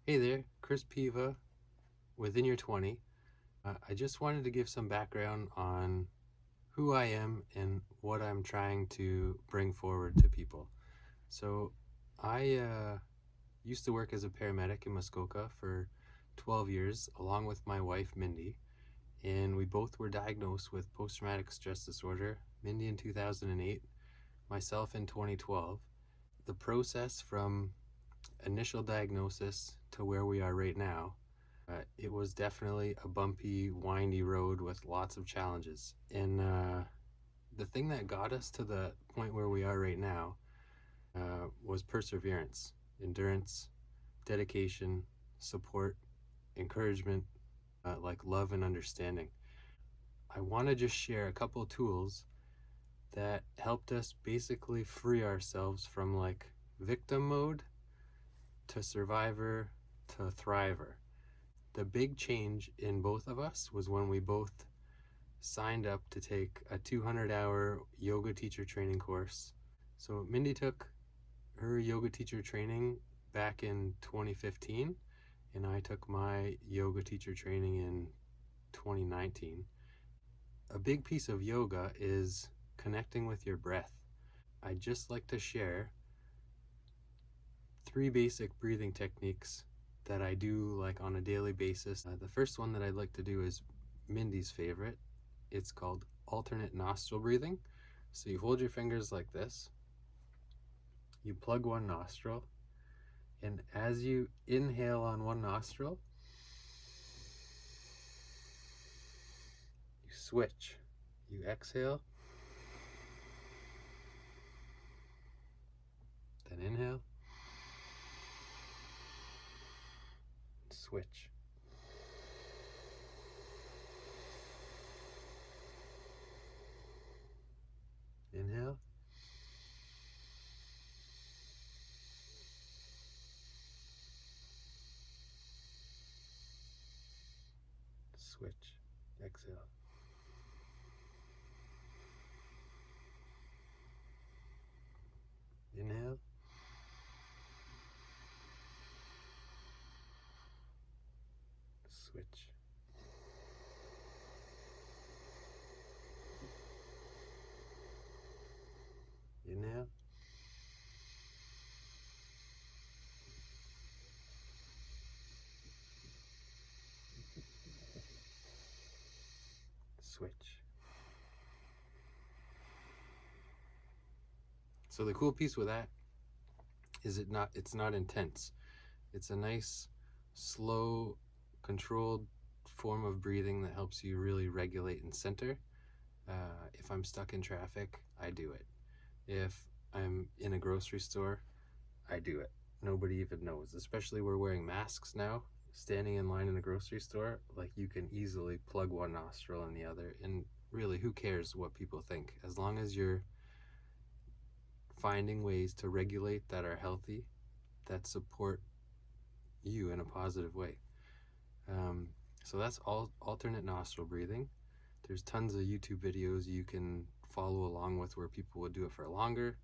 Hey there, Chris Piva, Within Your 20. I just wanted to give some background on who I am and what I'm trying to bring forward to people. So, I used to work as a paramedic in Muskoka for 12 years, along with my wife, Mindy, and we both were diagnosed with post-traumatic stress disorder, Mindy in 2008, myself in 2012. The process from initial diagnosis to where we are right now, it was definitely a bumpy, windy road with lots of challenges. And the thing that got us to the point where we are right now was perseverance, endurance, dedication, support, encouragement, like love and understanding. I want to just share a couple tools that helped us basically free ourselves from like victim mode to survivor to thriver. The big change in both of us was when we both signed up to take a 200-hour yoga teacher training course. So Mindy took her yoga teacher training back in 2015, and I took my yoga teacher training in 2019. A big piece of yoga is connecting with your breath. I'd just like to share 3 basic breathing techniques that I do like on a daily basis. The first one that I'd like to do is Mindy's favorite. It's called alternate nostril breathing. So you hold your fingers like this, you plug one nostril, and as you inhale on one nostril, you switch. You exhale, then inhale, switch. Inhale, switch, exhale. Inhale, switch. Inhale, switch. So the cool piece with that is it's not intense. It's a nice, slow, controlled form of breathing that helps you really regulate and center. If I'm stuck in traffic, I do it. If I'm in a grocery store, I do it. Nobody even knows, especially we're wearing masks now. Standing in line in a grocery store, like you can easily plug one nostril in the other, and really, who cares what people think? As long as you're finding ways to regulate that are healthy, that support you in a positive way. So that's all alternate nostril breathing. There's tons of YouTube videos you can follow along with where people would do it for longer,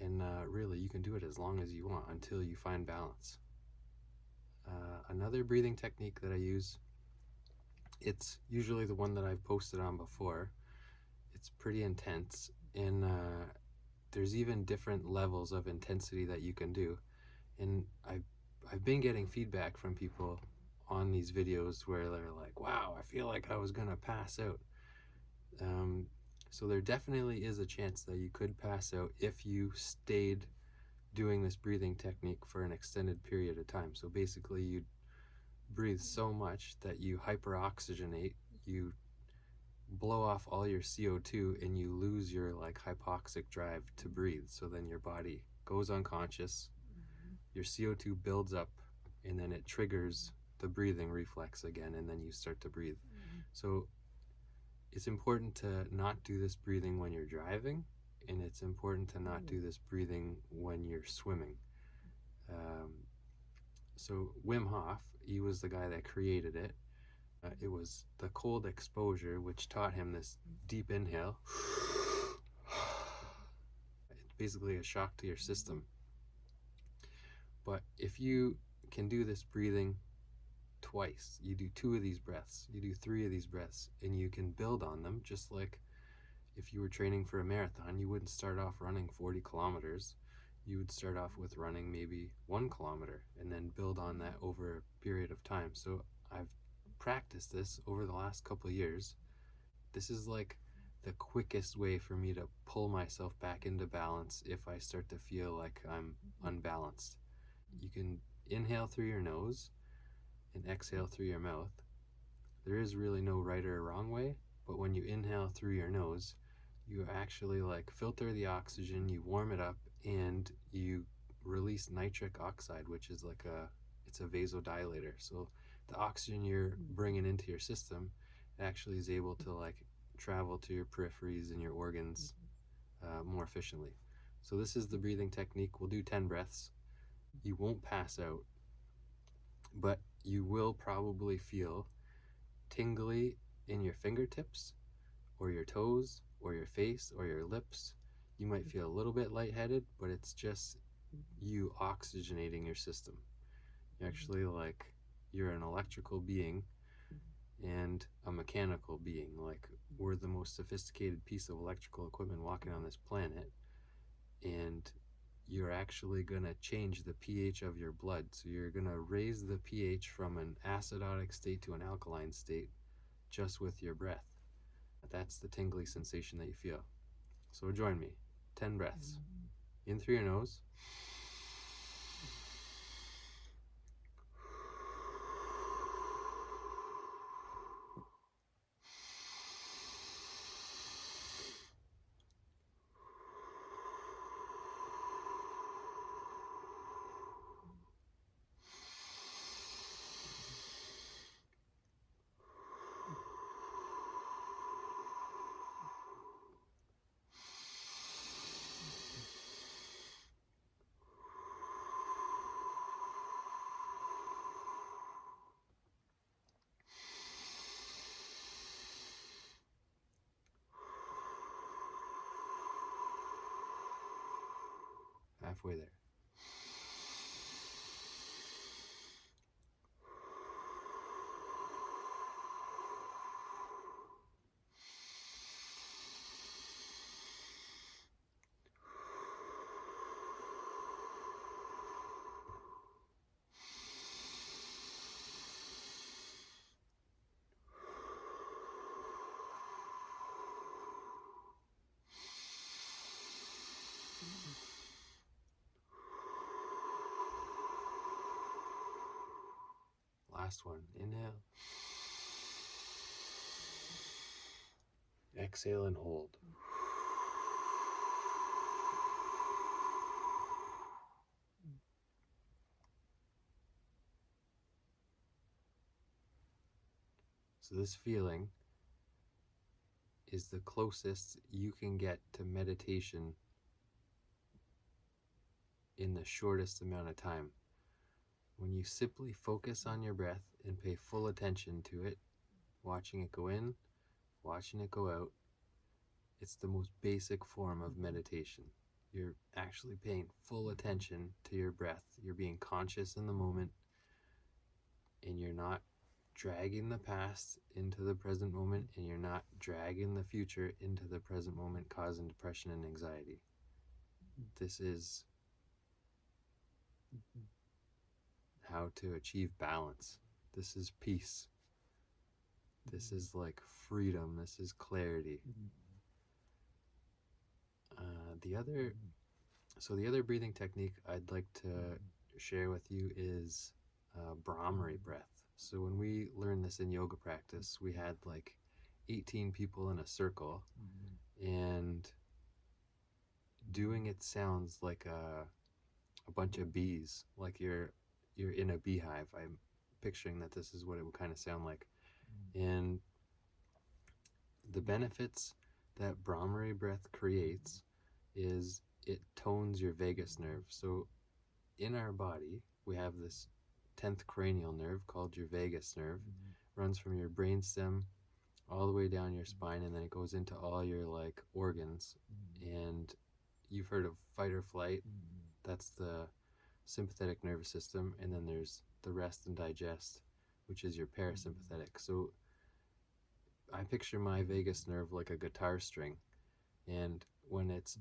and really you can do it as long as you want until you find balance. Another breathing technique that I use, it's usually the one that I've posted on before. It's pretty intense, and there's even different levels of intensity that you can do. And I've been getting feedback from people on these videos where they're like, wow, I feel like I was gonna pass out. So there definitely is a chance that you could pass out if you stayed doing this breathing technique for an extended period of time. So basically you breathe so much that you hyperoxygenate, you blow off all your CO2, and you lose your like hypoxic drive to breathe. So then your body goes unconscious, your CO2 builds up, and then it triggers the breathing reflex again, and then you start to breathe. So it's important to not do this breathing when you're driving, and it's important to not do this breathing when you're swimming. So Wim Hof, he was the guy that created it. It was the cold exposure which taught him this deep inhale. It's basically a shock to your system. But if you can do this breathing twice. You do 2 of these breaths, you do 3 of these breaths, and you can build on them. Just like if you were training for a marathon, you wouldn't start off running 40 kilometers. You would start off with running maybe 1 kilometer and then build on that over a period of time. So I've practiced this over the last couple of years. This is like the quickest way for me to pull myself back into balance if I start to feel like I'm unbalanced. You can inhale through your nose and exhale through your mouth. There is really no right or wrong way, but when you inhale through your nose, you actually like filter the oxygen, you warm it up, and you release nitric oxide, which is like it's a vasodilator. So the oxygen you're bringing into your system actually is able to like travel to your peripheries and your organs more efficiently. So this is the breathing technique. We'll do 10 breaths. You won't pass out, but you will probably feel tingly in your fingertips or your toes or your face or your lips. You might feel a little bit lightheaded, but it's just you oxygenating your system. Actually, like, you're an electrical being and a mechanical being. Like, we're the most sophisticated piece of electrical equipment walking on this planet, and you're actually going to change the pH of your blood. So you're going to raise the pH from an acidotic state to an alkaline state just with your breath. That's the tingly sensation that you feel. So join me. 10 breaths. In through your nose. Halfway there. Last one. Inhale. Exhale and hold. So this feeling is the closest you can get to meditation in the shortest amount of time. When you simply focus on your breath and pay full attention to it, watching it go in, watching it go out, it's the most basic form of meditation. You're actually paying full attention to your breath. You're being conscious in the moment, and you're not dragging the past into the present moment, and you're not dragging the future into the present moment, causing depression and anxiety. This is how to achieve balance. This is peace. This is like freedom. This is clarity. The other breathing technique I'd like to share with you is Brahmari breath. So when we learned this in yoga practice, we had like 18 people in a circle, and doing it sounds like a bunch of bees, like you're in a beehive. I'm picturing that this is what it would kind of sound like. And the benefits that Brahmari breath creates is it tones your vagus nerve. So in our body, we have this 10th cranial nerve called your vagus nerve. Runs from your brainstem all the way down your spine, and then it goes into all your like organs. And you've heard of fight or flight. That's the sympathetic nervous system, and then there's the rest and digest, which is your parasympathetic. So I picture my vagus nerve like a guitar string, and when it's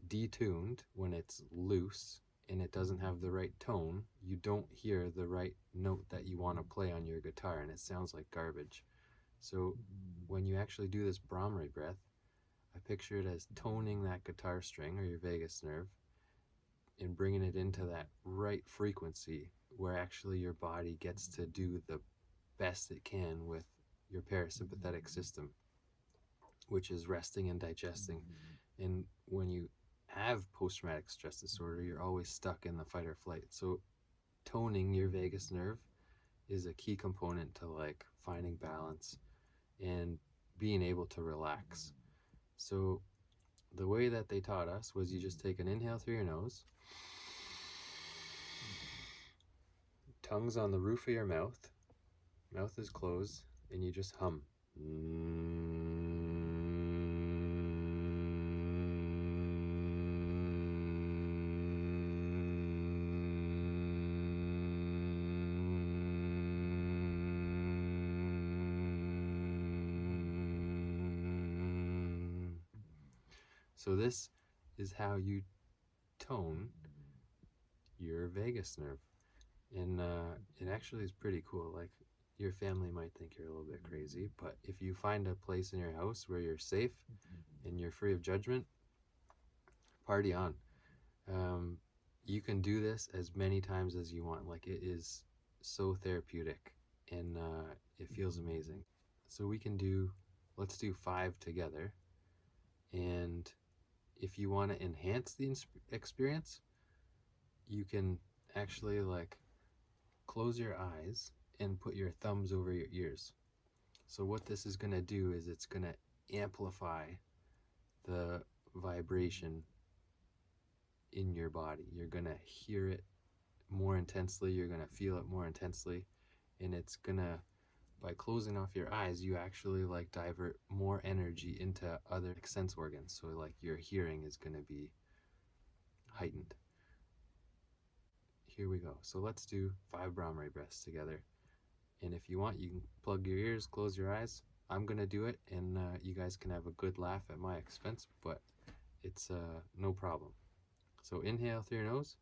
detuned, when it's loose and it doesn't have the right tone, you don't hear the right note that you want to play on your guitar, and it sounds like garbage. So when you actually do this Brahmari breath, I picture it as toning that guitar string or your vagus nerve and bringing it into that right frequency where actually your body gets to do the best it can with your parasympathetic system, which is resting and digesting. And when you have post-traumatic stress disorder, you're always stuck in the fight or flight. So toning your vagus nerve is a key component to like finding balance and being able to relax. So the way that they taught us was you just take an inhale through your nose, tongue's on the roof of your mouth, mouth is closed, and you just hum. So this is how you tone your vagus nerve. And it actually is pretty cool. Like, your family might think you're a little bit crazy, but if you find a place in your house where you're safe and you're free of judgment, party on. You can do this as many times as you want. Like, it is so therapeutic, and it feels amazing. So let's do 5 together. And if you want to enhance the experience, you can actually like close your eyes and put your thumbs over your ears. So what this is going to do is it's going to amplify the vibration in your body. You're going to hear it more intensely, you're going to feel it more intensely, and it's going to, by closing off your eyes, you actually like divert more energy into other sense organs. So like your hearing is going to be heightened. Here we go. So let's do 5 Brahmari breaths together. And if you want, you can plug your ears, close your eyes. I'm going to do it, and you guys can have a good laugh at my expense, but it's no problem. So inhale through your nose.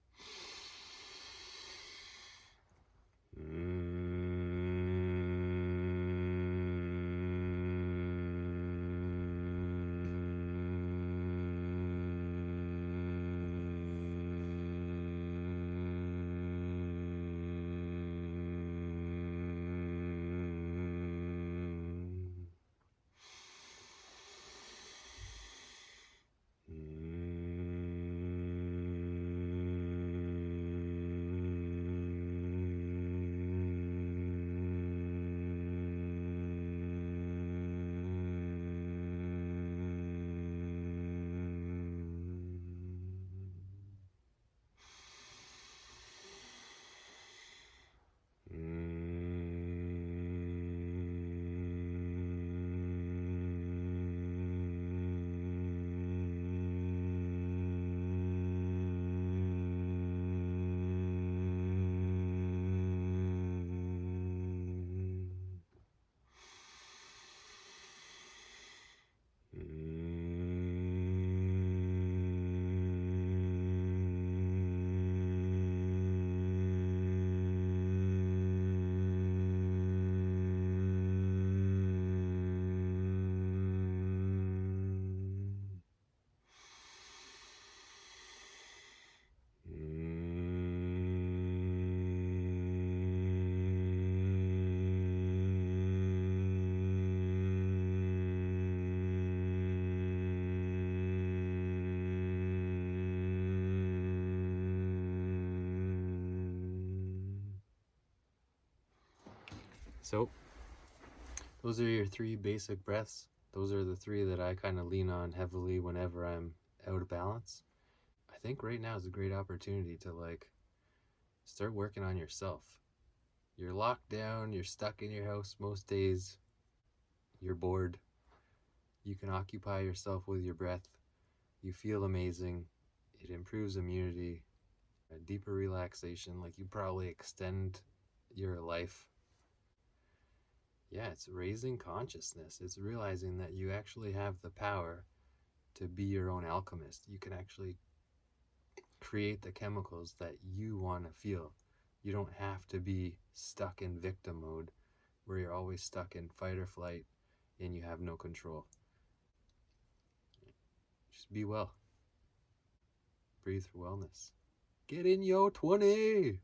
So those are your 3 basic breaths. Those are the 3 that I kind of lean on heavily whenever I'm out of balance. I think right now is a great opportunity to like start working on yourself. You're locked down, you're stuck in your house most days, you're bored. You can occupy yourself with your breath. You feel amazing. It improves immunity. a deeper relaxation, like you probably extend your life. Yeah, it's raising consciousness. It's realizing that you actually have the power to be your own alchemist. You can actually create the chemicals that you want to feel. You don't have to be stuck in victim mode where you're always stuck in fight or flight and you have no control. Just be well. Breathe for wellness. Get in your 20.